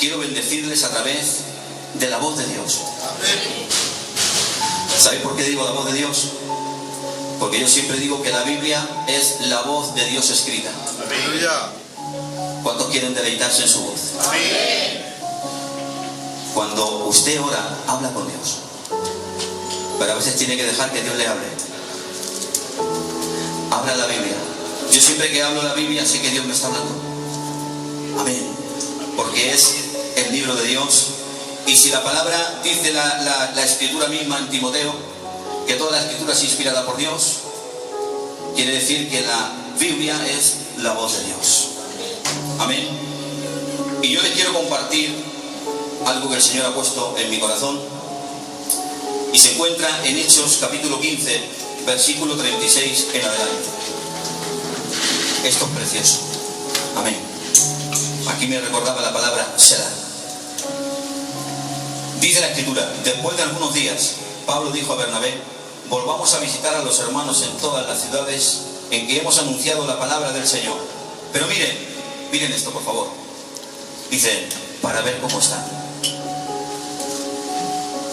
quiero bendecirles a través de la voz de Dios. ¿Sabéis por qué digo la voz de Dios? Porque yo siempre digo que la Biblia es la voz de Dios escrita. ¿Cuántos quieren deleitarse en su voz? Cuando usted ora, habla con Dios. Pero a veces tiene que dejar que Dios le hable. Habla la Biblia. Yo siempre que hablo la Biblia sé que Dios me está hablando. Amén. Porque es el libro de Dios. Y si la palabra dice la escritura misma en Timoteo, que toda la escritura es inspirada por Dios, quiere decir que la Biblia es la voz de Dios. Amén. Y yo les quiero compartir algo que el Señor ha puesto en mi corazón, y se encuentra en Hechos capítulo 15, versículo 36 en adelante. Esto es precioso. Amén. Aquí me recordaba la palabra Selah. Dice la escritura: después de algunos días, Pablo dijo a Bernabé: volvamos a visitar a los hermanos en todas las ciudades en que hemos anunciado la palabra del Señor. Pero miren esto, por favor. Dice: para ver cómo están.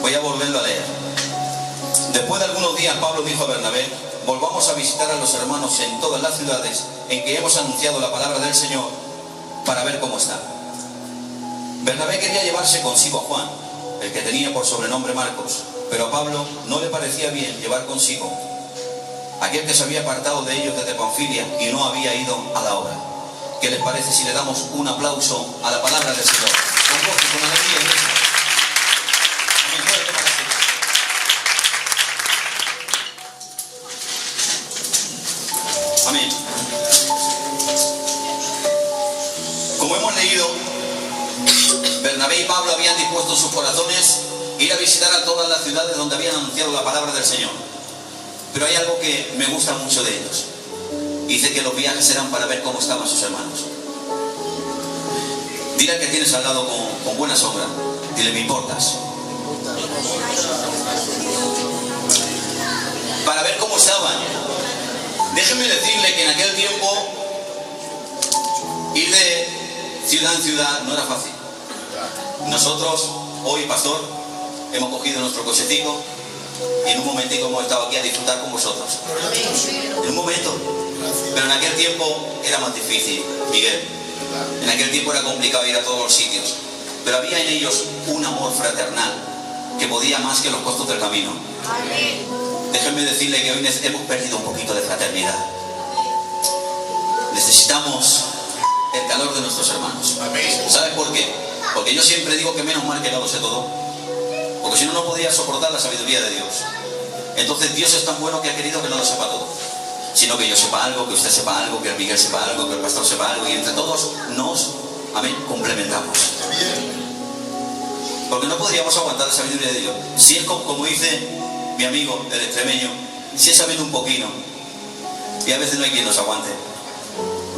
Voy a volverlo a leer. Después de algunos días, Pablo dijo a Bernabé: volvamos a visitar a los hermanos en todas las ciudades en que hemos anunciado la palabra del Señor, para ver cómo están. Bernabé quería llevarse consigo a Juan, el que tenía por sobrenombre Marcos, pero a Pablo no le parecía bien llevar consigo aquel que se había apartado de ellos desde Panfilia y no había ido a la obra. ¿Qué les parece si le damos un aplauso a la palabra del Señor? Con gozo, con alegría. ¿Qué parece? Amén. Como hemos leído, Bernabé y Pablo habían dispuesto sus corazones ir a visitar a todas las ciudades donde habían anunciado la palabra del Señor. Pero hay algo que me gusta mucho de ellos. Dice que los viajes eran para ver cómo estaban sus hermanos. Dile al que tienes al lado con buena sombra. Dile: me importas. Para ver cómo estaban. Déjenme decirle que en aquel tiempo ir de ciudad en ciudad no era fácil. Nosotros, hoy, pastor, hemos cogido nuestro cochecito y en un momentico hemos estado aquí a disfrutar con vosotros. En un momento. Pero en aquel tiempo era más difícil, Miguel. En aquel tiempo era complicado ir a todos los sitios. Pero había en ellos un amor fraternal que podía más que los costos del camino. Déjenme decirle que hoy hemos perdido un poquito de fraternidad. Necesitamos el calor de nuestros hermanos. ¿Sabes por qué? Porque yo siempre digo que menos mal que no lo sé todo. Porque si no, no podía soportar la sabiduría de Dios. Entonces Dios es tan bueno que ha querido que no lo sepa todo, sino que yo sepa algo, que usted sepa algo, que el Miguel sepa algo, que el pastor sepa algo, y entre todos nos, amén, complementamos. Porque no podríamos aguantar la sabiduría de Dios. Si es como dice mi amigo, el extremeño, si es sabiendo un poquito, y a veces no hay quien nos aguante.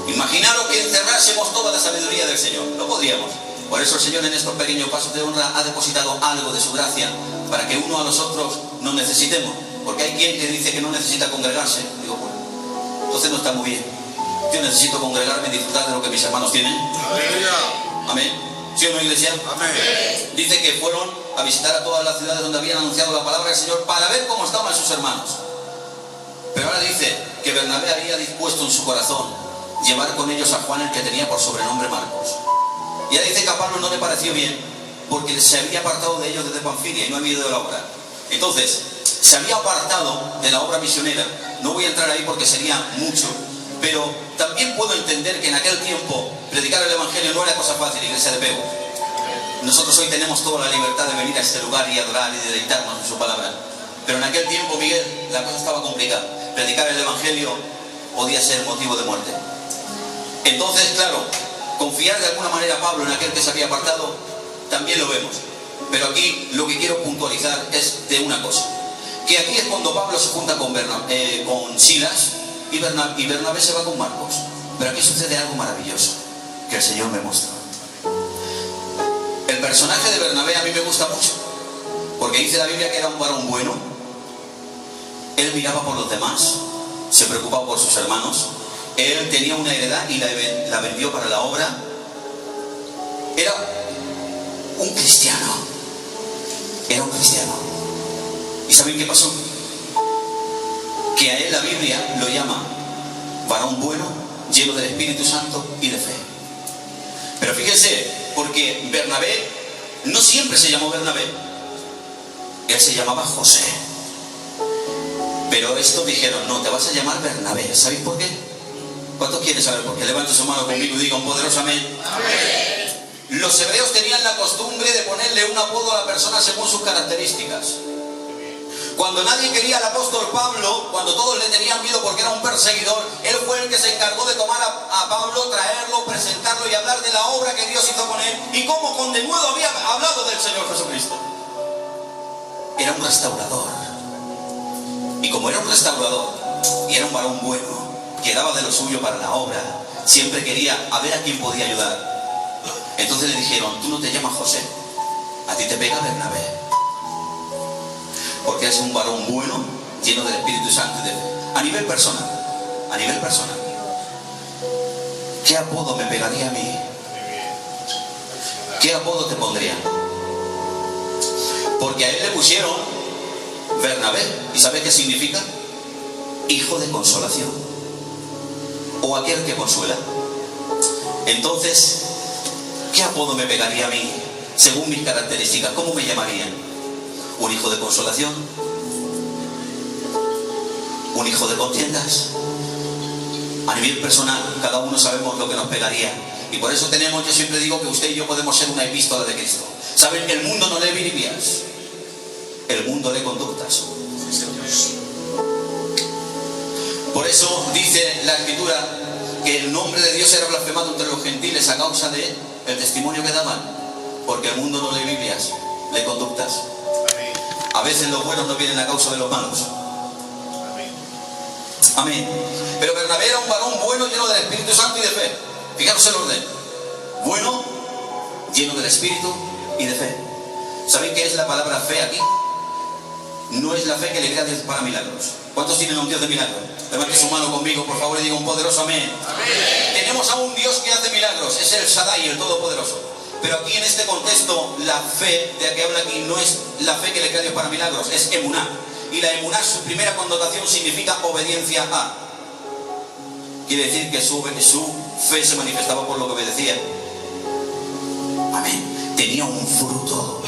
Imaginaros que encerrásemos toda la sabiduría del Señor. No podríamos. Por eso el Señor en estos pequeños pasos de honra ha depositado algo de su gracia para que uno a los otros nos necesitemos. Porque hay quien que dice que no necesita congregarse. Digo, bueno, entonces no está muy bien. Yo necesito congregarme y disfrutar de lo que mis hermanos tienen. Amén. ¿Sí o no, iglesia? Amén. Dice que fueron a visitar a todas las ciudades donde habían anunciado la palabra del Señor para ver cómo estaban sus hermanos. Pero ahora dice que Bernabé había dispuesto en su corazón llevar con ellos a Juan, el que tenía por sobrenombre Marcos. Y ahora dice que a Pablo no le pareció bien porque se había apartado de ellos desde Panfilia y no había ido de la obra. Entonces, se había apartado de la obra misionera. No voy a entrar ahí porque sería mucho, pero también puedo entender que en aquel tiempo predicar el evangelio no era cosa fácil, iglesia de Pego. Nosotros hoy tenemos toda la libertad de venir a este lugar y adorar y deleitarnos en su palabra. Pero en aquel tiempo, Miguel, la cosa estaba complicada. Predicar el evangelio podía ser motivo de muerte. Entonces, claro, confiar de alguna manera a Pablo en aquel que se había apartado, también lo vemos. Pero aquí lo que quiero puntualizar es de una cosa. Que aquí es cuando Pablo se junta con Silas y Bernabé se va con Marcos. Pero aquí sucede algo maravilloso que el Señor me muestra. El personaje de Bernabé a mí me gusta mucho, porque dice la Biblia que era un varón bueno. Él miraba por los demás, se preocupaba por sus hermanos. Él tenía una heredad y la vendió para la obra. Era un cristiano. Era un cristiano. ¿Y saben qué pasó? Que a él la Biblia lo llama varón bueno, lleno del Espíritu Santo y de fe. Pero fíjense, porque Bernabé no siempre se llamó Bernabé. Él se llamaba José. Pero estos dijeron, no, te vas a llamar Bernabé. ¿Sabéis por qué? ¿Cuántos quieren saber por qué? Levanten su mano conmigo y digan un poderoso amén. Amén. Los hebreos tenían la costumbre de ponerle un apodo a la persona según sus características. Cuando nadie quería al apóstol Pablo, cuando todos le tenían miedo porque era un perseguidor, él fue el que se encargó de tomar a Pablo, traerlo, presentarlo y hablar de la obra que Dios hizo con él y cómo con denuedo había hablado del Señor Jesucristo. Era un restaurador. Y como era un restaurador y era un varón bueno, que daba de lo suyo para la obra, siempre quería a ver a quién podía ayudar. Entonces le dijeron, tú no te llamas José, a ti te pega Bernabé. Porque es un varón bueno, lleno del Espíritu Santo y de fe. A nivel personal, ¿qué apodo me pegaría a mí? ¿Qué apodo te pondría? Porque a él le pusieron Bernabé. ¿Y sabes qué significa? Hijo de consolación. O aquel que consuela. Entonces, ¿qué apodo me pegaría a mí? Según mis características, ¿cómo me llamarían? ¿Un hijo de consolación? ¿Un hijo de contiendas? A nivel personal, cada uno sabemos lo que nos pegaría. Y por eso tenemos, yo siempre digo que usted y yo podemos ser una epístola de Cristo. ¿Saben? El mundo no lee Biblias. El mundo lee conductas. Por eso dice la Escritura que el nombre de Dios era blasfemado entre los gentiles a causa de el testimonio que daban. Porque el mundo no lee Biblias, lee conductas. A veces los buenos no vienen a causa de los malos. Amén. Pero Bernabé era un varón bueno, lleno del Espíritu Santo y de fe. Fijaros el orden. Bueno, lleno del Espíritu y de fe. ¿Saben qué es la palabra fe aquí? No es la fe que le crea Dios para milagros. ¿Cuántos tienen a un Dios de milagros? Levanten su mano conmigo, por favor, y diga un poderoso amén. Amén. Tenemos a un Dios que hace milagros. Es el Shaddai, el Todopoderoso. Pero aquí en este contexto, la fe de la que habla aquí no es la fe que le crea Dios para milagros, es emuná. Y la emuná, su primera connotación significa obediencia a. Quiere decir que su fe se manifestaba por lo que obedecía. Amén. Tenía un fruto.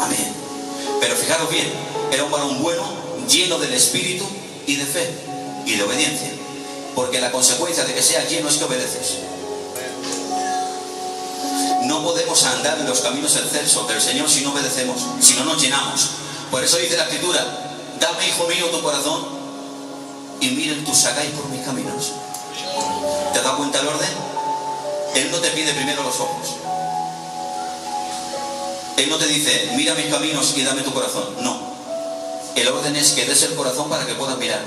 Amén. Pero fijaros bien, era un varón bueno, lleno del Espíritu y de fe y de obediencia. Porque la consecuencia de que sea lleno es que obedeces. No podemos andar en los caminos excelsos del Señor si no obedecemos, si no nos llenamos. Por eso dice la Escritura, dame, hijo mío, tu corazón y miren tus sacáis por mis caminos. ¿Te has dado cuenta el orden? Él no te pide primero los ojos. Él no te dice, mira mis caminos y dame tu corazón. No. El orden es que des el corazón para que puedas mirar.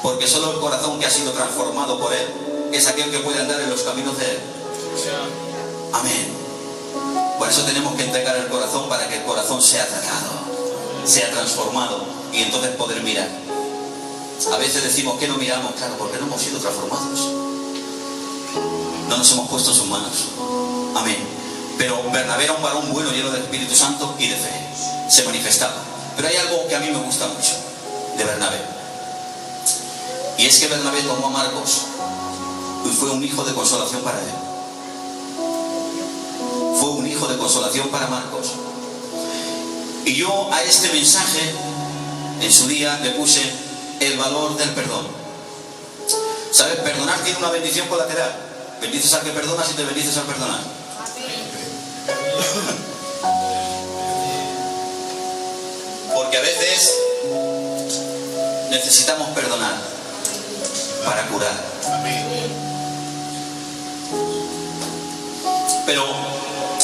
Porque solo el corazón que ha sido transformado por Él es aquel que puede andar en los caminos de Él. Amén. Por eso tenemos que entregar el corazón para que el corazón sea tratado, sea transformado y entonces poder mirar. A veces decimos que no miramos, claro, porque no hemos sido transformados. No nos hemos puesto en sus manos. Amén. Pero Bernabé era un varón bueno, lleno del Espíritu Santo y de fe. Se manifestaba. Pero hay algo que a mí me gusta mucho de Bernabé. Y es que Bernabé tomó a Marcos y fue un hijo de consolación para él. Fue un hijo de consolación para Marcos. Y yo a este mensaje en su día le puse el valor del perdón. ¿Sabes? Perdonar tiene una bendición colateral. Bendices al que perdonas y te bendices al perdonar. Porque a veces necesitamos perdonar para curar. Pero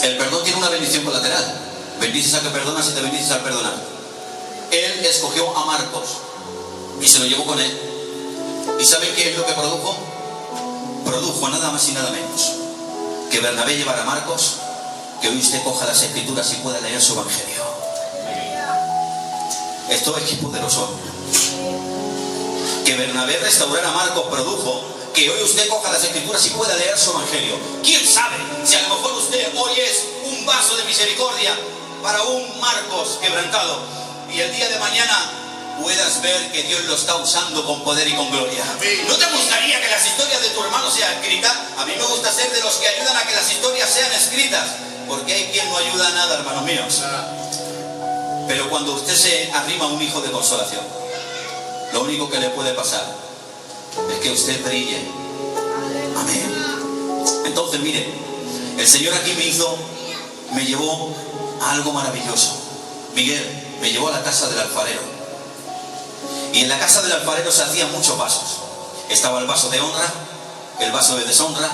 el perdón tiene una bendición colateral. Bendices al que perdonas y te bendices al perdonar. Él escogió a Marcos y se lo llevó con él. ¿Y saben qué es lo que produjo? Produjo nada más y nada menos que Bernabé llevara a Marcos, que hoy usted coja las Escrituras y pueda leer su Evangelio. Esto es poderoso. Que Bernabé restaurara a Marcos produjo que hoy usted coja las Escrituras y pueda leer su Evangelio. ¿Quién sabe si a lo mejor usted hoy es un vaso de misericordia para un Marcos quebrantado. Y el día de mañana puedas ver que Dios lo está usando con poder y con gloria. ¿No te gustaría que las historias de tu hermano sean escritas? A mí me gusta ser de los que ayudan a que las historias sean escritas, porque hay quien no ayuda a nada, hermanos míos. Pero cuando usted se arrima a un hijo de consolación, lo único que le puede pasar es que usted brille. Amén. Entonces, mire, el Señor aquí me llevó a algo maravilloso. Miguel me llevó a la casa del alfarero. Y en la casa del alfarero se hacían muchos vasos. Estaba el vaso de honra, el vaso de deshonra,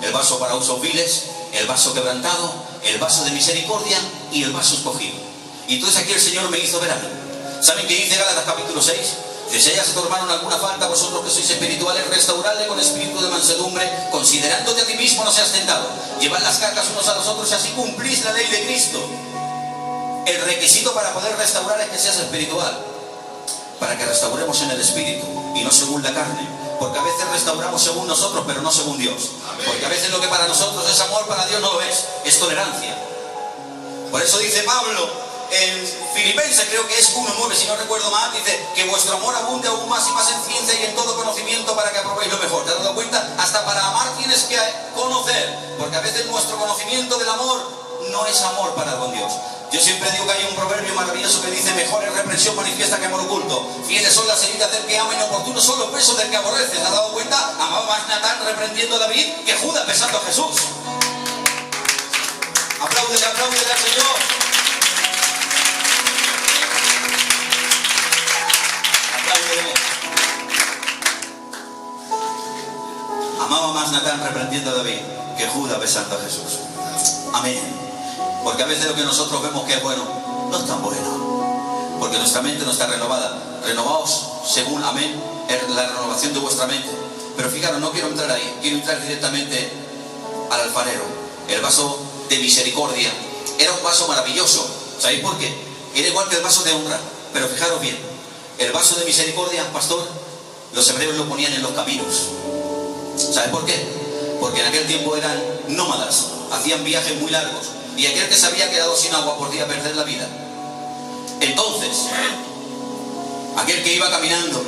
el vaso para usos viles, el vaso quebrantado, el vaso de misericordia y el vaso escogido. Y entonces aquí el Señor me hizo ver algo. ¿Saben qué dice Gálatas capítulo 6? Si hayas tu hermano en alguna falta, vosotros que sois espirituales, restauradle con espíritu de mansedumbre, considerándote a ti mismo no seas tentado. Llevad las cargas unos a los otros y así cumplís la ley de Cristo. El requisito para poder restaurar es que seas espiritual, para que restauremos en el espíritu y no según la carne. Porque a veces restauramos según nosotros, pero no según Dios. Porque a veces lo que para nosotros es amor, para Dios no lo es tolerancia. Por eso dice Pablo en Filipenses, creo que es 1:9, si no recuerdo mal, dice que vuestro amor abunde aún más y más en ciencia y en todo conocimiento para que aprobéis lo mejor. ¿Te has dado cuenta? Hasta para amar tienes que conocer, porque a veces nuestro conocimiento del amor no es amor para con Dios. Yo siempre digo que hay un proverbio maravilloso que dice: mejor es reprensión manifiesta que amor oculto. Fieles son las heridas del que ama, inoportunos son los besos del que aborrece. ¿Te has dado cuenta? Amaba más Natán reprendiendo a David que Judas besando a Jesús. Apláudele, apláudele al Señor. Amaba más Natán reprendiendo a David que Judas besando a Jesús. Amén. Porque a veces lo que nosotros vemos que es bueno no es tan bueno, porque nuestra mente no está renovada. Renovaos según, amén, la renovación de vuestra mente. Pero fijaros, no quiero entrar ahí, quiero entrar directamente al alfarero. El vaso de misericordia era un vaso maravilloso. ¿Sabéis por qué? Era igual que el vaso de honra. Pero fijaros bien, el vaso de misericordia, pastor, los hebreos lo ponían en los caminos. ¿Sabes por qué? Porque en aquel tiempo eran nómadas, hacían viajes muy largos, y aquel que se había quedado sin agua podía perder la vida. Entonces, aquel que iba caminando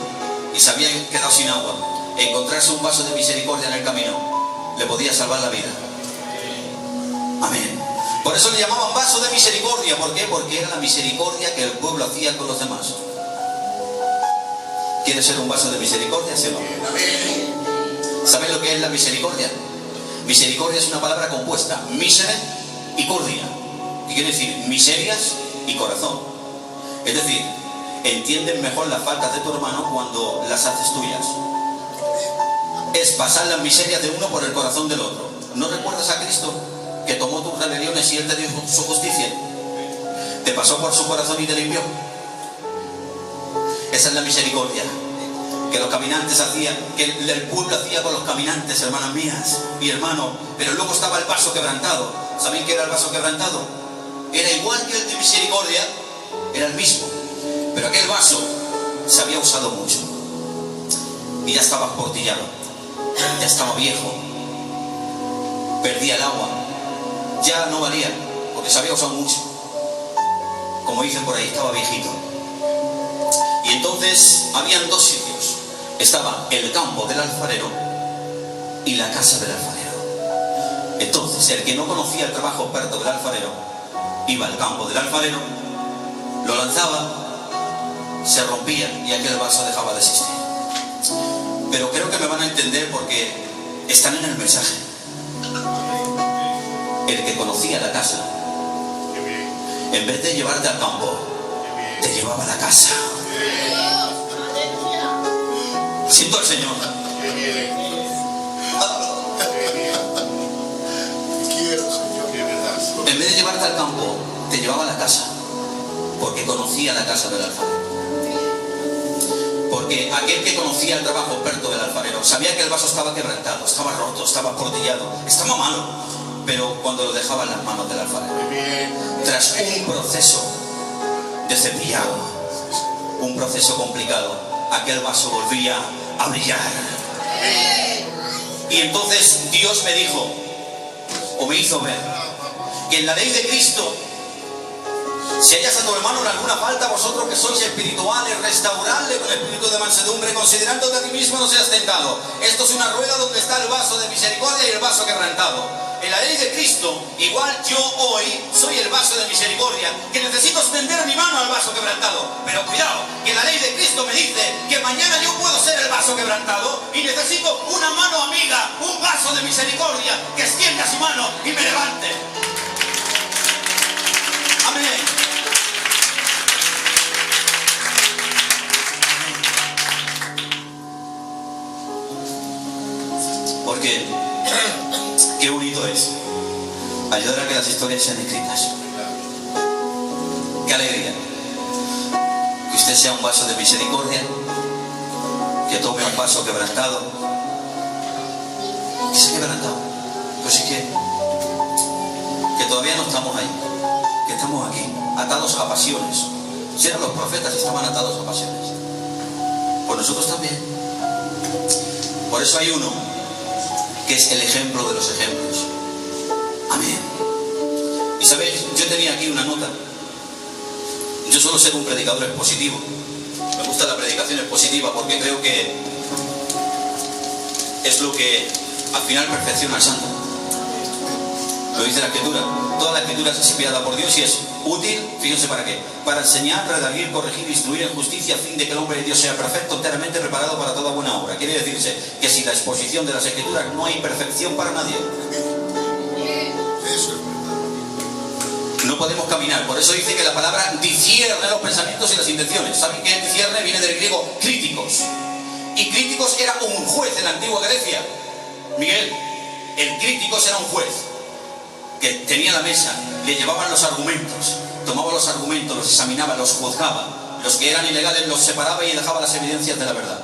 y se había quedado sin agua, encontrarse un vaso de misericordia en el camino, le podía salvar la vida. Amén. Por eso le llamaban vaso de misericordia. ¿Por qué? Porque era la misericordia que el pueblo hacía con los demás. ¿Quieres ser un vaso de misericordia? ¿Sí o no? ¿Sabes lo que es la misericordia? Misericordia es una palabra compuesta: misere y cordia, que quiere decir miserias y corazón. Es decir, entienden mejor las faltas de tu hermano cuando las haces tuyas. Es pasar las miserias de uno por el corazón del otro. ¿No recuerdas a Cristo que tomó tus rebeliones y Él te dio su justicia? Te pasó por su corazón y te limpió. Esa es la misericordia que los caminantes hacían, que el pueblo hacía con los caminantes, hermanas mías y hermanos. Pero luego estaba el vaso quebrantado. ¿Saben qué era el vaso quebrantado? Era igual que el de misericordia, era el mismo, pero aquel vaso se había usado mucho y ya estaba portillado, ya estaba viejo, perdía el agua, ya no valía porque se había usado mucho. Como dicen por ahí, estaba viejito. Y entonces habían dos sitios. Estaba el campo del alfarero y la casa del alfarero. Entonces el que no conocía el trabajo experto del alfarero iba al campo del alfarero, lo lanzaba, se rompía y aquel vaso dejaba de existir. Pero creo que me van a entender porque están en el mensaje. El que conocía la casa, en vez de llevarte al campo, te llevaba a la casa. Siento al Señor. En vez de llevarte al campo, te llevaba a la casa, porque conocía la casa del alfarero. Porque aquel que conocía el trabajo experto del alfarero sabía que el vaso estaba quebrantado, estaba roto, estaba portillado, estaba malo, pero cuando lo dejaba en las manos del alfarero, tras un proceso de cepillado, un proceso complicado, aquel vaso volvía a brillar. Y entonces Dios me dijo, o me hizo ver, que en la ley de Cristo, si hayas a tu hermano en alguna falta, vosotros que sois espirituales, restaurarle con espíritu de mansedumbre, considerándote a ti mismo no seas tentado. Esto es una rueda donde está el vaso de misericordia y el vaso quebrantado. En la ley de Cristo, igual yo hoy soy el vaso de misericordia, que necesito extender mi mano al vaso quebrantado. Pero cuidado, que la ley de Cristo me dice que mañana yo puedo ser el vaso quebrantado y necesito una mano amiga, un vaso de misericordia que extienda su mano y me levante. Amén. Porque qué bonito es ayudar a que las historias sean escritas. Qué alegría que usted sea un vaso de misericordia, que tome un vaso quebrantado, que sea quebrantado. Pues sí que todavía no estamos ahí, que estamos aquí, atados a pasiones. Si eran los profetas, estaban atados a pasiones. Pues nosotros también. Por eso hay uno que es el ejemplo de los ejemplos. Amén. Y sabéis, yo tenía aquí una nota. Yo suelo ser un predicador expositivo. Me gusta la predicación expositiva porque creo que es lo que al final perfecciona al santo. Lo dice la Escritura. Toda la Escritura es inspirada por Dios y es útil, fíjense para qué, para enseñar, redarguir, corregir, instruir en justicia, a fin de que el hombre de Dios sea perfecto, enteramente preparado para toda buena obra. Quiere decirse que sin la exposición de las Escrituras no hay perfección para nadie. No podemos caminar. Por eso dice que la palabra discierne los pensamientos y las intenciones. ¿Saben qué discierne? Viene del griego críticos. Y críticos era un juez en la antigua Grecia. Miguel, el críticos era un juez que tenía la mesa, le llevaban los argumentos, tomaba los argumentos, los examinaba, los juzgaba, los que eran ilegales los separaba y dejaba las evidencias de la verdad.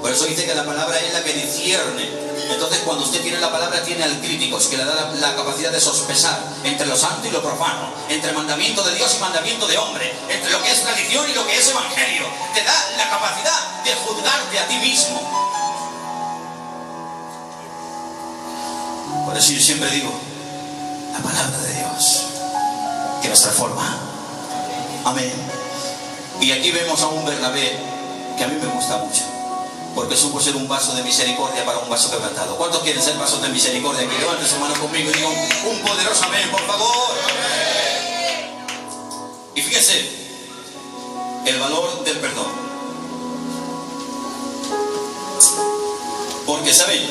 Por eso dice que la palabra es la que discierne. Entonces cuando usted tiene la palabra tiene al críticos, que le da la capacidad de sospesar entre lo santo y lo profano, entre mandamiento de Dios y mandamiento de hombre, entre lo que es religión y lo que es evangelio. Te da la capacidad de juzgarte a ti mismo. Por eso yo siempre digo, la palabra de Dios que nos transforma. Amén. Y aquí vemos a un Bernabé que a mí me gusta mucho, porque supo ser un vaso de misericordia para un vaso quebrantado. ¿Cuántos quieren ser vasos de misericordia? Que levanten su mano conmigo y digan un poderoso amén, por favor. Y fíjense el valor del perdón. Porque saben,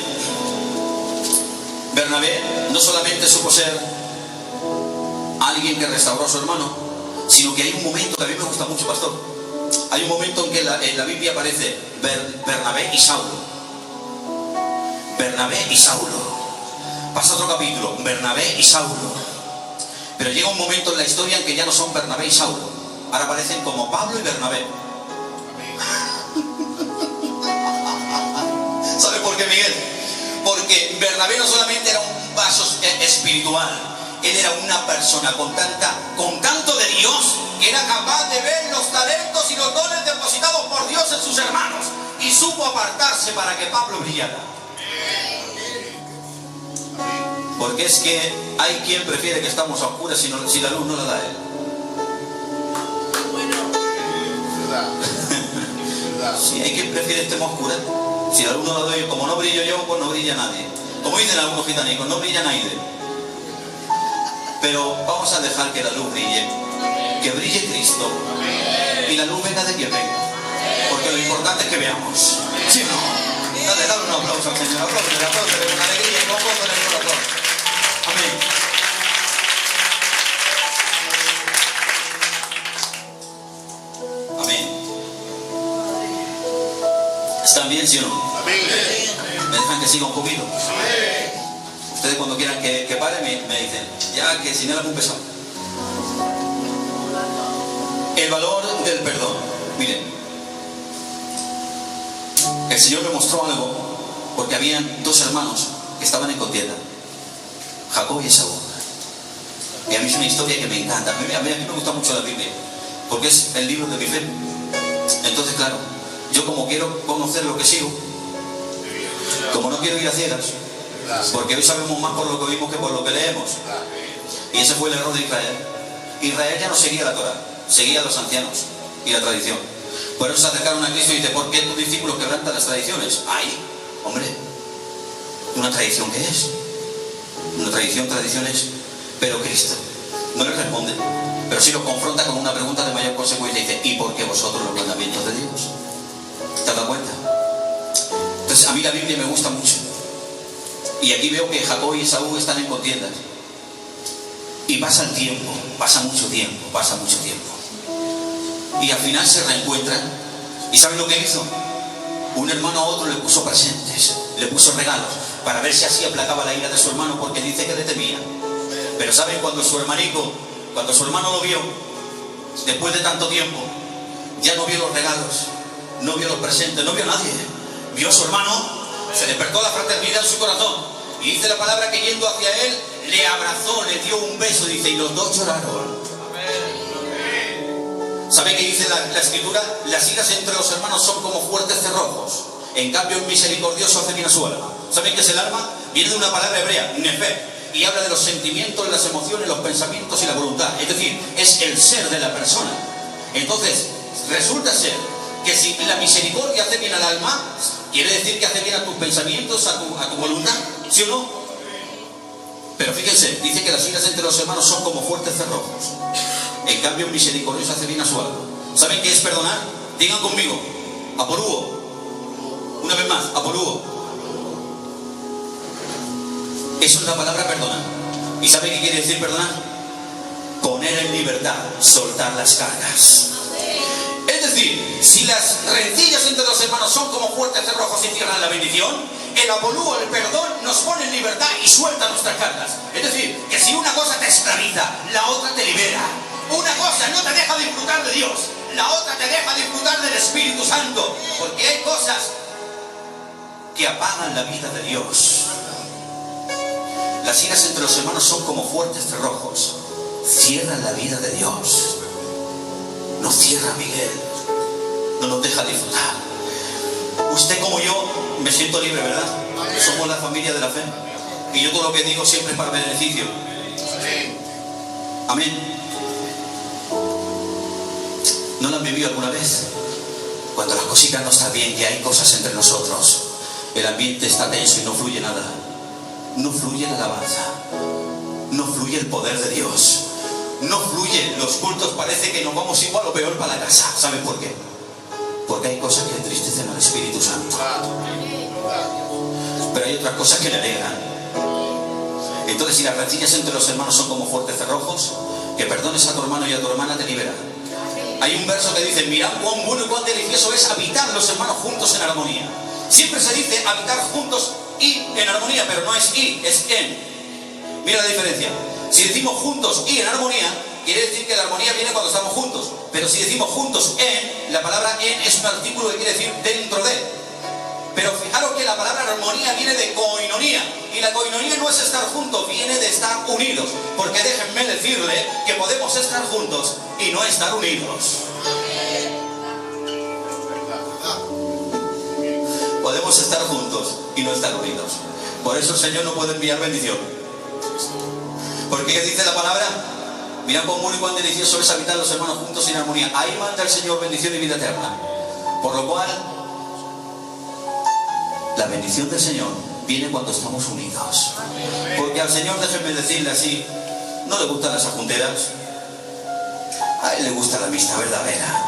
Bernabé no solamente supo ser alguien que restauró a su hermano, sino que hay un momento que a mí me gusta mucho, pastor. Hay un momento en que en la Biblia aparece Bernabé y Saulo. Bernabé y Saulo. Pasa otro capítulo, Bernabé y Saulo. Pero llega un momento en la historia en que ya no son Bernabé y Saulo. Ahora aparecen como Pablo y Bernabé. ¿Sabe por qué, Miguel? Porque Bernabé no solamente era un vaso espiritual, él era una persona con tanto de Dios, que era capaz de ver los talentos y los dones depositados por Dios en sus hermanos, y supo apartarse para que Pablo brillara. Porque es que hay quien prefiere que estamos a oscuras si la luz no la da él. Si hay quien prefiere estemos oscuras, si la luz no la doy, como no brillo yo, pues no brilla nadie. Como dicen algunos gitanicos, no brilla nadie. Pero vamos a dejar que la luz brille, que brille Cristo, y la luz venga de quien venga, porque lo importante es que veamos. ¿Sí o no? Dale un aplauso al Señor, apláudele con alegría y con gozo en el corazón. Amén. Amén. ¿Están bien, sí o no? Amén. ¿Me dejan que siga un poquito? Amén. Ustedes cuando quieran que pare me dicen, ya que si no era muy pesado. El valor del perdón. Miren, el Señor me mostró algo, porque habían dos hermanos que estaban en contienda, Jacob y Esaú. Y a mí es una historia que me encanta. A mí me gusta mucho la Biblia, porque es el libro de mi fe. Entonces, claro, yo como quiero conocer lo que sigo, como no quiero ir a ciegas, porque hoy sabemos más por lo que oímos que por lo que leemos. Y ese fue el error de Israel. Israel ya no seguía la Torá, seguía a los ancianos y la tradición. Por eso se acercaron a Cristo y dice: ¿por qué tus discípulos quebrantan las tradiciones? ¡Ay, hombre! ¿Una tradición qué es? Una tradición es, pero Cristo no le responde, pero sí lo confronta con una pregunta de mayor consecuencia y dice: ¿y por qué vosotros los mandamientos de Dios? ¿Te has dado cuenta? Entonces a mí la Biblia me gusta mucho, y aquí veo que Jacob y Esaú están en contiendas, y pasa el tiempo, pasa mucho tiempo, y al final se reencuentran. ¿Y saben lo que hizo? Un hermano a otro le puso presentes, le puso regalos, para ver si así aplacaba la ira de su hermano, porque dice que le temía. Pero ¿saben? Cuando su hermano lo vio, después de tanto tiempo, ya no vio los regalos, no vio los presentes, no vio a nadie. Vio a su hermano, se despertó la fraternidad en su corazón, y dice la palabra que yendo hacia él, le abrazó, le dio un beso, dice, y los dos lloraron. ¿Sabe qué dice la escritura? Las iras entre los hermanos son como fuertes cerrojos, en cambio un misericordioso hace bien a su alma. ¿Saben qué es el alma? Viene de una palabra hebrea, nefer, y habla de los sentimientos, las emociones, los pensamientos y la voluntad. Es decir, es el ser de la persona. Entonces, resulta ser que si la misericordia hace bien al alma, quiere decir que hace bien a tus pensamientos, a tu voluntad, ¿sí o no? Pero fíjense, dice que las iras entre los hermanos son como fuertes cerrojos, en cambio un misericordioso hace bien a su alma. ¿Saben qué es perdonar? Digan conmigo: aporúo. Una vez más, aporúo. Eso es la palabra perdonar. ¿Y saben qué quiere decir perdonar? Poner en libertad, soltar las cargas. Es decir, si las rencillas entre los hermanos son como fuertes cerrojos y cierran la bendición, el apolúo, el perdón, nos pone en libertad y suelta nuestras cargas. Es decir, que si una cosa te esclaviza, la otra te libera. Una cosa no te deja disfrutar de Dios, la otra te deja disfrutar del Espíritu Santo. Porque hay cosas que apagan la vida de Dios. Las iras entre los hermanos son como fuertes cerrojos, cierran la vida de Dios. Nos cierra, Miguel, no nos deja disfrutar. Usted como yo, me siento libre, ¿verdad? Somos la familia de la fe, y yo todo lo que digo siempre es para beneficio. Amén. ¿No lo han vivido alguna vez? Cuando las cositas no están bien, que hay cosas entre nosotros, el ambiente está tenso y no fluye nada. No fluye la alabanza, no fluye el poder de Dios, no fluye, los cultos, parece que nos vamos igual o peor para la casa. ¿Saben por qué? Porque hay cosas que entristecen al Espíritu Santo, pero hay otras cosas que le alegran. Entonces, si las rencillas entre los hermanos son como fuertes cerrojos, que perdones a tu hermano y a tu hermana te libera. Hay un verso que dice: mirad cuán bueno y cuán delicioso es habitar los hermanos juntos en armonía. Siempre se dice habitar juntos y en armonía, pero no es y, es en. Mira la diferencia. Si decimos juntos y en armonía, quiere decir que la armonía viene cuando estamos juntos. Pero si decimos juntos en, la palabra en es un artículo que quiere decir dentro de. Pero fijaros que la palabra armonía viene de koinonía. Y la koinonía no es estar juntos, viene de estar unidos. Porque déjenme decirle que podemos estar juntos y no estar unidos. Podemos estar juntos y no estar unidos. Por eso el Señor no puede enviar bendición. Porque ¿qué dice la palabra? Mirad cuán bueno y cuán delicioso es habitar los hermanos juntos en armonía. Ahí manda el Señor bendición y vida eterna. Por lo cual, la bendición del Señor viene cuando estamos unidos. Porque al Señor, déjenme decirle así, no le gustan las ajunteras. A Él le gusta la amistad verdadera.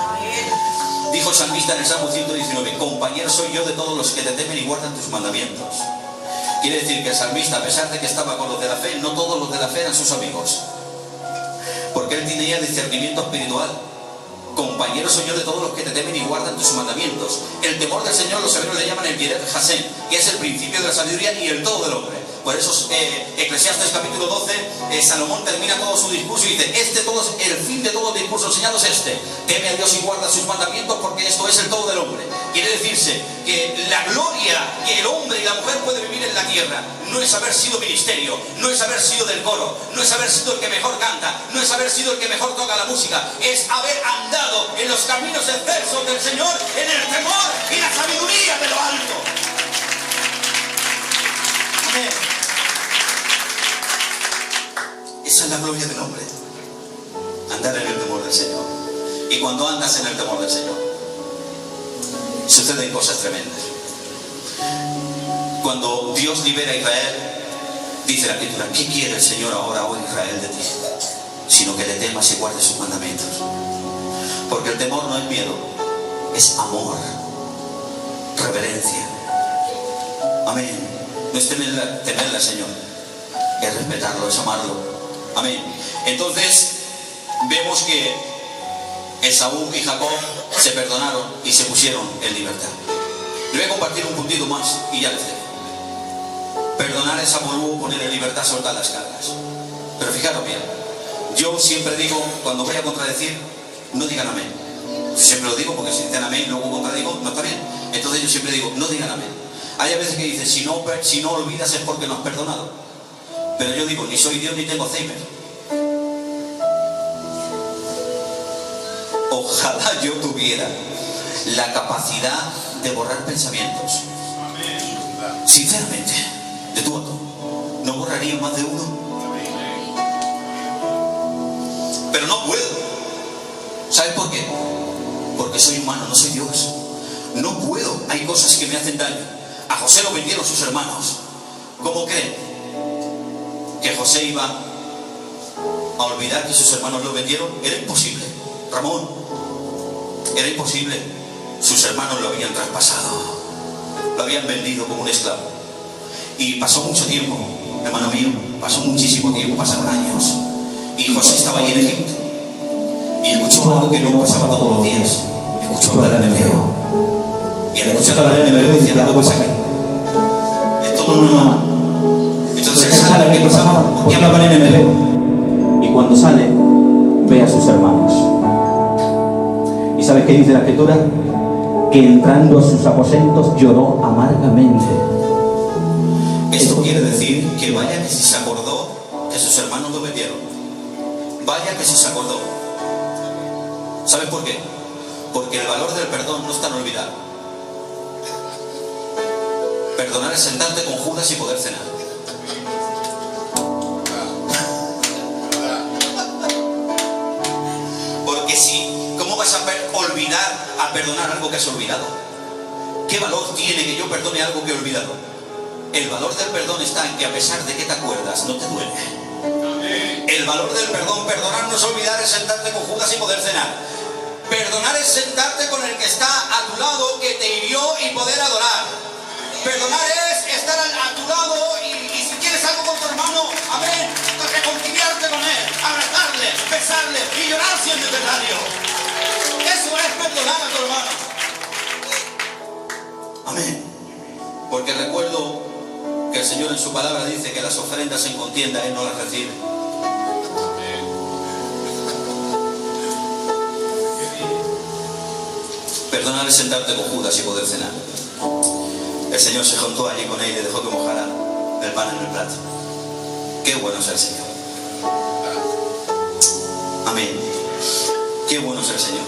Dijo el salmista en el Salmo 119: compañero soy yo de todos los que te temen y guardan tus mandamientos. Quiere decir que el salmista, a pesar de que estaba con los de la fe, no todos los de la fe eran sus amigos, porque él tenía discernimiento espiritual. Compañero soy yo de todos los que te temen y guardan tus mandamientos. El temor del Señor los hebreos le llaman el Yeret Hashem, que es el principio de la sabiduría y el todo del hombre. Por eso Eclesiastes capítulo 12, Salomón termina todo su discurso y dice: el fin de todo el discurso enseñado es este: teme a Dios y guarda sus mandamientos, porque esto es el todo del hombre. Quiere decirse que la gloria que el hombre y la mujer puede vivir en la tierra no es haber sido ministerio, no es haber sido del coro, no es haber sido el que mejor canta, no es haber sido el que mejor toca la música, es haber andado en los caminos excelsos del Señor, en el temor y la sabiduría de lo alto. Amén. Esa es la gloria Y cuando andas en el temor del Señor, suceden cosas tremendas. Cuando Dios libera a Israel, dice la Escritura: ¿qué quiere el Señor ahora, oh Israel, de ti? Sino que le temas y guardes sus mandamientos. Porque el temor no es miedo, es amor, reverencia. Amén. No es temerle al Señor, es respetarlo, es amarlo. Amén. Entonces vemos que Esaú y Jacob se perdonaron y se pusieron en libertad. Le voy a compartir un puntito más y ya les dejo. Perdonar es amor, poner en libertad, soltar las cargas. Pero fijaros bien, yo siempre digo, cuando voy a contradecir, no digan amén. Siempre lo digo, porque si dicen amén, luego contradigo, no está bien. Entonces yo siempre digo, no digan amén. Hay a veces que dicen, si no olvidas es porque no has perdonado. Pero yo digo, ni soy Dios ni tengo Alzheimer. Ojalá yo tuviera la capacidad de borrar pensamientos. Sinceramente, de tú a tú. No borraría más de uno. Pero no puedo. ¿Sabes por qué? Porque soy humano, no soy Dios. No puedo. Hay cosas que me hacen daño. A José lo vendieron sus hermanos. ¿Cómo creen que José iba a olvidar que sus hermanos lo vendieron? Era imposible. Ramón, era imposible. Sus hermanos lo habían traspasado, lo habían vendido como un esclavo. Y pasó mucho tiempo, hermano mío, pasó muchísimo tiempo, pasaron años. Y José estaba ahí en Egipto y escuchó algo que no pasaba todos los días. Escuchó hablar en hebreo. Y al escuchar hablar en hebreo decía, algo pasa aquí. Esto no es normal. Entonces él sabe qué pasaba, porque hablaban en hebreo. Y cuando sale, ve a sus hermanos. ¿Y sabes qué dice la Escritura? Que entrando a sus aposentos lloró amargamente. Esto quiere decir que vaya que si se acordó que sus hermanos lo vendieron. Vaya que si se acordó. ¿Sabes por qué? Porque el valor del perdón no está en olvidar. Perdonar es sentarte con Judas y poder cenar. Porque si, ¿cómo vas a olvidar a perdonar algo que has olvidado? ¿Qué valor tiene que yo perdone algo que he olvidado? El valor del perdón está en que a pesar de que te acuerdas, no te duele. El valor del perdón, perdonar no es olvidar, es sentarte con Judas y poder cenar. Perdonar es sentarte con el que está a tu lado, que te hirió, y poder adorar. Perdonar es estar a tu lado y si quieres algo con tu hermano, amén, reconciliarte con él, abrazarle, besarle y llorar si es necesario. Eso es perdonar a tu hermano. Amén. Porque recuerdo que el Señor en su palabra dice que las ofrendas en contienda Él no las recibe. Perdonar es sentarte con Judas y poder cenar. El Señor se juntó allí con él y le dejó que mojara el pan en el plato. Qué bueno es el Señor. Amén. Qué bueno es el Señor.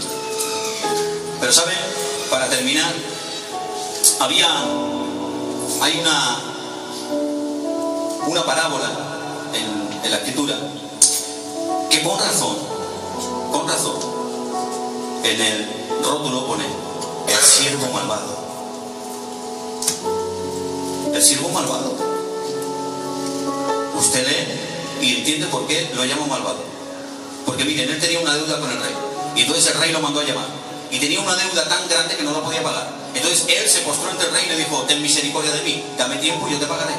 Pero ¿saben? Para terminar, hay una parábola en la Escritura que con razón, en el rótulo pone el siervo malvado. El siervo malvado. Usted lee y entiende por qué lo llama malvado. Porque miren, él tenía una deuda con el rey. Y entonces el rey lo mandó a llamar. Y tenía una deuda tan grande que no la podía pagar. Entonces él se postró ante el rey y le dijo: ten misericordia de mí, dame tiempo y yo te pagaré.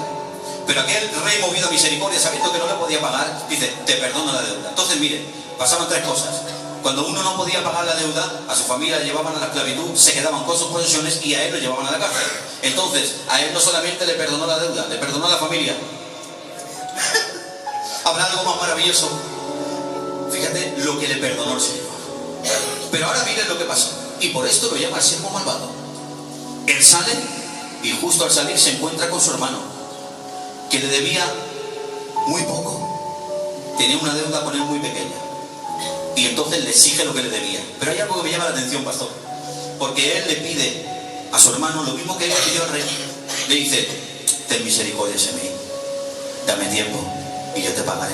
Pero aquel rey, movido a misericordia, sabiendo que no le podía pagar, dice: te perdono la deuda. Entonces miren, pasaban tres cosas. Cuando uno no podía pagar la deuda, a su familia la llevaban a la esclavitud, se quedaban con sus posesiones y a él lo llevaban a la cárcel. Entonces, a él no solamente le perdonó la deuda, le perdonó a la familia. ¿Habrá algo más maravilloso? Fíjate lo que le perdonó el Señor. Pero ahora miren lo que pasó. Y por esto lo llama el siervo malvado. Él sale y justo al salir se encuentra con su hermano, que le debía muy poco. Tenía una deuda con él muy pequeña. Y entonces le exige lo que le debía. Pero hay algo que me llama la atención, pastor. Porque él le pide a su hermano lo mismo que él le pidió al rey. Le dice: ten misericordia de mí, dame tiempo y yo te pagaré.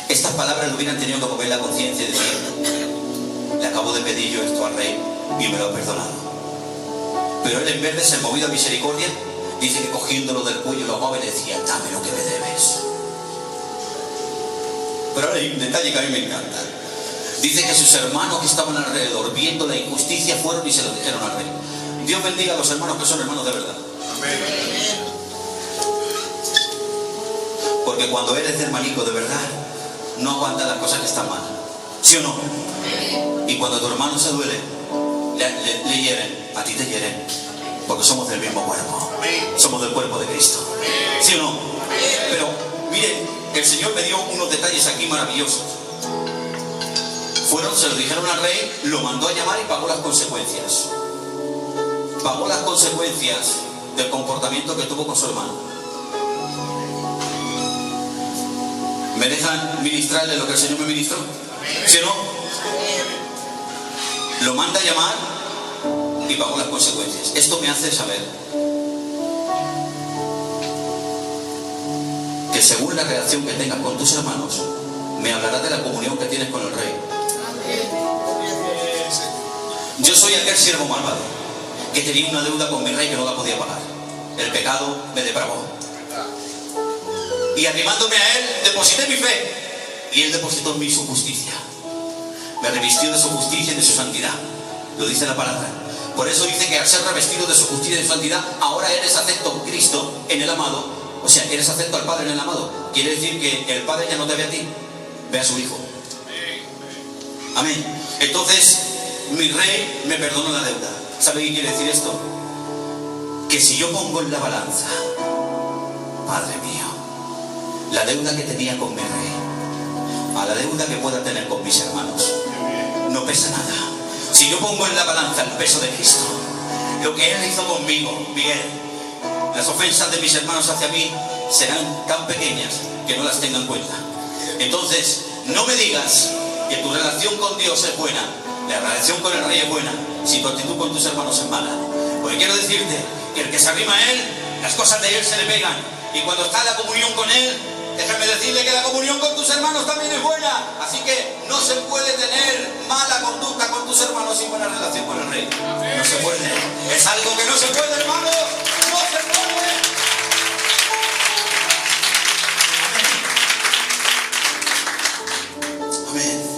Estas palabras le hubieran tenido que mover la conciencia y decir: acabo de pedir yo esto al rey y me lo ha perdonado. Pero él, en vez de ser movido a misericordia, dice que cogiéndolo del cuello lo amaba y le decía: dame lo que me debes. Pero ahora hay un detalle que a mí me encanta. Dice que sus hermanos que estaban alrededor, viendo la injusticia, fueron y se lo dijeron al rey. Dios bendiga a los hermanos que son hermanos de verdad. Amén. Porque cuando eres de hermanico de verdad, no aguanta las cosas que están mal. ¿Sí o no? Y cuando tu hermano se duele, le hieren, a ti te hieren. Porque somos del mismo cuerpo. Somos del cuerpo de Cristo. ¿Sí o no? Pero, mire, el Señor me dio unos detalles aquí maravillosos. Se lo dijeron al rey, lo mandó a llamar y pagó las consecuencias. Pagó las consecuencias del comportamiento que tuvo con su hermano. ¿Me dejan ministrarle lo que el Señor me ministró? ¿Sí o no? Lo manda a llamar y pagó las consecuencias. Esto me hace saber que según la relación que tengas con tus hermanos, me hablará de la comunión que tienes con el rey. Yo soy aquel siervo malvado que tenía una deuda con mi rey que no la podía pagar. El pecado me depravó. Y arrimándome a él, deposité mi fe. Y él depositó en mí su justicia. Me revistió de su justicia y de su santidad. Lo dice la palabra. Por eso dice que al ser revestido de su justicia y de su santidad, ahora eres acepto en Cristo, en el amado. O sea, eres acepto al Padre en el amado. Quiere decir que el Padre ya no te ve a ti, ve a su Hijo. Amén. Entonces, mi rey me perdonó la deuda. ¿Sabe qué quiere decir esto? Que si yo pongo en la balanza, Padre mío, la deuda que tenía con mi rey a la deuda que pueda tener con mis hermanos, no pesa nada. Si yo pongo en la balanza el peso de Cristo, lo que Él hizo conmigo, Miguel, las ofensas de mis hermanos hacia mí serán tan pequeñas que no las tenga en cuenta. Entonces, no me digas que tu relación con Dios es buena, la relación con el rey es buena, si tu actitud con tus hermanos es mala. Porque quiero decirte que el que se arrima a Él, las cosas de Él se le pegan. Y cuando está en la comunión con Él, déjame decirle que la comunión con tus hermanos también es buena. Así que no se puede tener mala conducta con tus hermanos sin buena relación con el rey. No se puede. Es algo que no se puede, hermano. No se puede. Amén.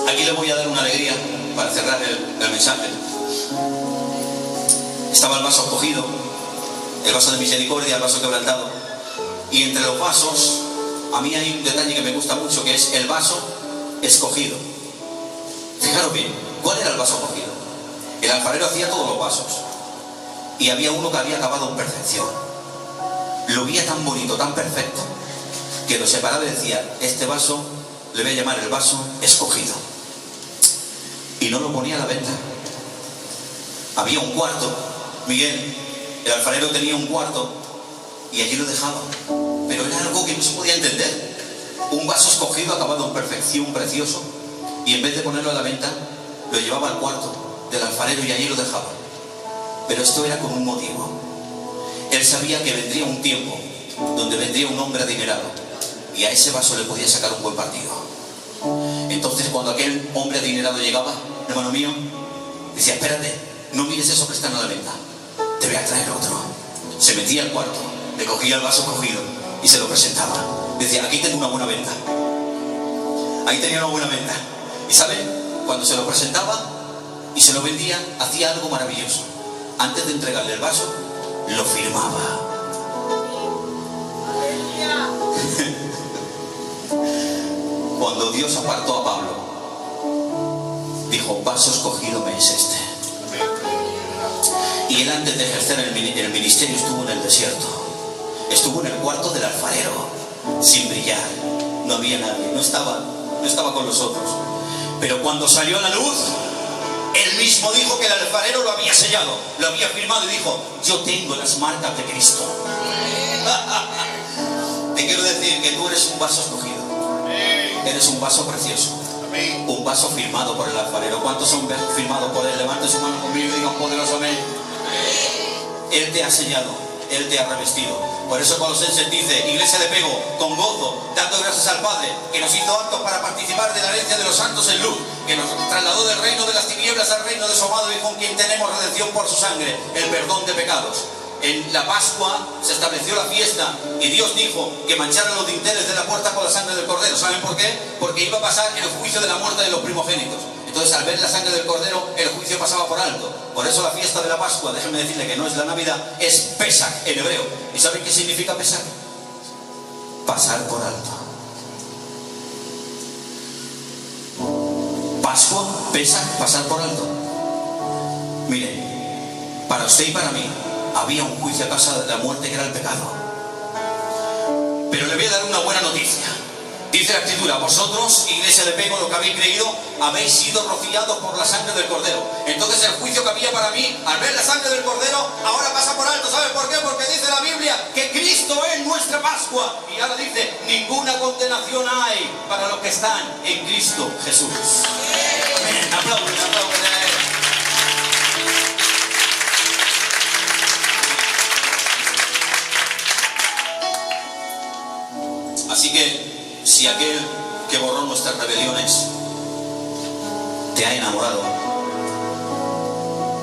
Aquí le voy a dar una alegría para cerrar el mensaje. Estaba el vaso escogido, el vaso de misericordia, el vaso quebrantado. Y entre los vasos, a mí hay un detalle que me gusta mucho, que es el vaso escogido. Fijaros bien, ¿cuál era el vaso escogido? El alfarero hacía todos los vasos. Y había uno que había acabado en perfección. Lo veía tan bonito, tan perfecto, que lo separaba y decía: este vaso le voy a llamar el vaso escogido. Y no lo ponía a la venta. Había un cuarto, Miguel, el alfarero tenía un cuarto y allí lo dejaba. Pero era algo que no se podía entender. Un vaso escogido, acabado en perfección, precioso, y en vez de ponerlo a la venta, lo llevaba al cuarto del alfarero y allí lo dejaba. Pero esto era con un motivo. Él sabía que vendría un tiempo donde vendría un hombre adinerado y a ese vaso le podía sacar un buen partido. Entonces, cuando aquel hombre adinerado llegaba, hermano mío, decía: espérate, no mires eso que están a la venta, te voy a traer otro. Se metía al cuarto, le cogía el vaso cogido y se lo presentaba. Decía: aquí tengo una buena venta. Ahí tenía una buena venta. Y ¿saben? Cuando se lo presentaba y se lo vendía, hacía algo maravilloso. Antes de entregarle el vaso, lo firmaba. Cuando Dios apartó a Pablo, dijo: vaso escogido me es este. Y él, antes de ejercer el ministerio, estuvo en el desierto. Estuvo en el cuarto del alfarero, sin brillar. No había nadie, no estaba con los otros. Pero cuando salió a la luz, él mismo dijo que el alfarero lo había sellado, lo había firmado, y dijo: yo tengo las marcas de Cristo. Te quiero decir que tú eres un vaso escogido. Eres un vaso precioso. Un vaso firmado por el alfarero. ¿Cuántos son firmados por él? Levanten su mano conmigo y digan poderoso amén. Él te ha sellado, Él te ha revestido. Por eso Colosenses dice, iglesia de Pego, con gozo, dando gracias al Padre, que nos hizo aptos para participar de la herencia de los santos en luz, que nos trasladó del reino de las tinieblas al reino de su amado y con quien tenemos redención por su sangre, el perdón de pecados. En la Pascua se estableció la fiesta y Dios dijo que mancharan los dinteles de la puerta con la sangre del Cordero. ¿Saben por qué? Porque iba a pasar el juicio de la muerte de los primogénitos. Entonces, al ver la sangre del Cordero, el juicio pasaba por alto. Por eso la fiesta de la Pascua, déjenme decirle que no es la Navidad, es Pesach en hebreo. ¿Y saben qué significa Pesach? Pasar por alto. Pascua, Pesach, pasar por alto. Mire, para usted y para mí había un juicio a causa de la muerte que era el pecado. Pero le voy a dar una buena noticia. Dice la Escritura, vosotros, iglesia de Pego, lo que habéis creído, habéis sido rociados por la sangre del Cordero. Entonces el juicio que había para mí, al ver la sangre del Cordero, ahora pasa por alto. ¿Saben por qué? Porque dice la Biblia que Cristo es nuestra Pascua. Y ahora dice, ninguna condenación hay para los que están en Cristo Jesús. Amén. Aplauden, aplauden. Así que, si aquel que borró nuestras rebeliones te ha enamorado,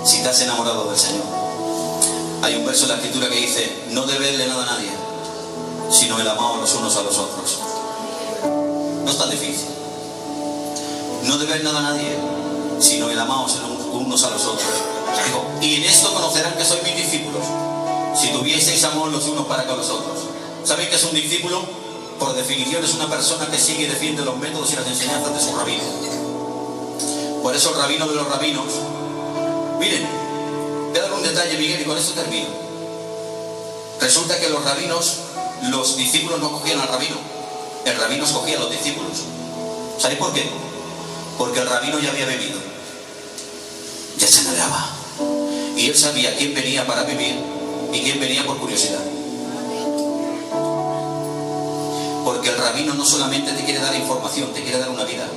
si te has enamorado del Señor, hay un verso de la Escritura que dice, no deberle nada a nadie, sino el amado los unos a los otros. No es tan difícil. No deber nada a nadie, sino el amado unos a los otros. Digo, y en esto conocerán que sois mis discípulos, si tuvieseis amor los unos para con los otros. ¿Sabéis qué es un discípulo? Por definición es una persona que sigue y defiende los métodos y las enseñanzas de su rabino. Por eso el rabino de los rabinos, miren, voy a dar un detalle, Miguel, y con esto termino. Resulta que los rabinos, los discípulos no cogían al rabino, el rabino escogía a los discípulos. ¿Sabéis por qué? Porque el rabino ya había bebido, ya se nadaba, y él sabía quién venía para vivir y quién venía por curiosidad. Porque el rabino no solamente te quiere dar información, te quiere dar una vida.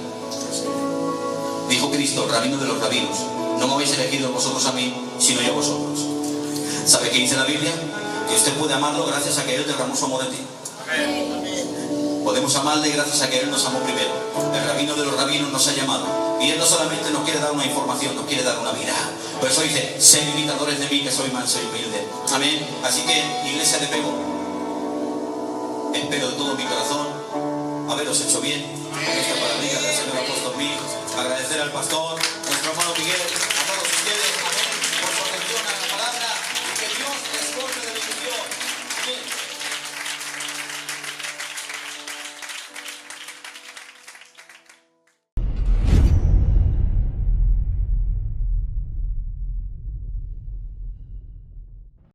Dijo Cristo, el rabino de los rabinos, no me habéis elegido vosotros a mí, sino yo a vosotros. ¿Sabe qué dice la Biblia? Que usted puede amarlo gracias a que Él derramó su amor en ti. Podemos amarle gracias a que Él nos amó primero. El rabino de los rabinos nos ha llamado. Y Él no solamente nos quiere dar una información, nos quiere dar una vida. Por eso dice, sed imitadores de mí, que soy manso y humilde. Amén. Así que, iglesia de Pego, espero de todo mi corazón haberos hecho bien con esta paradigma del Señor apóstol mío. Agradecer al pastor, nuestro hermano Miguel.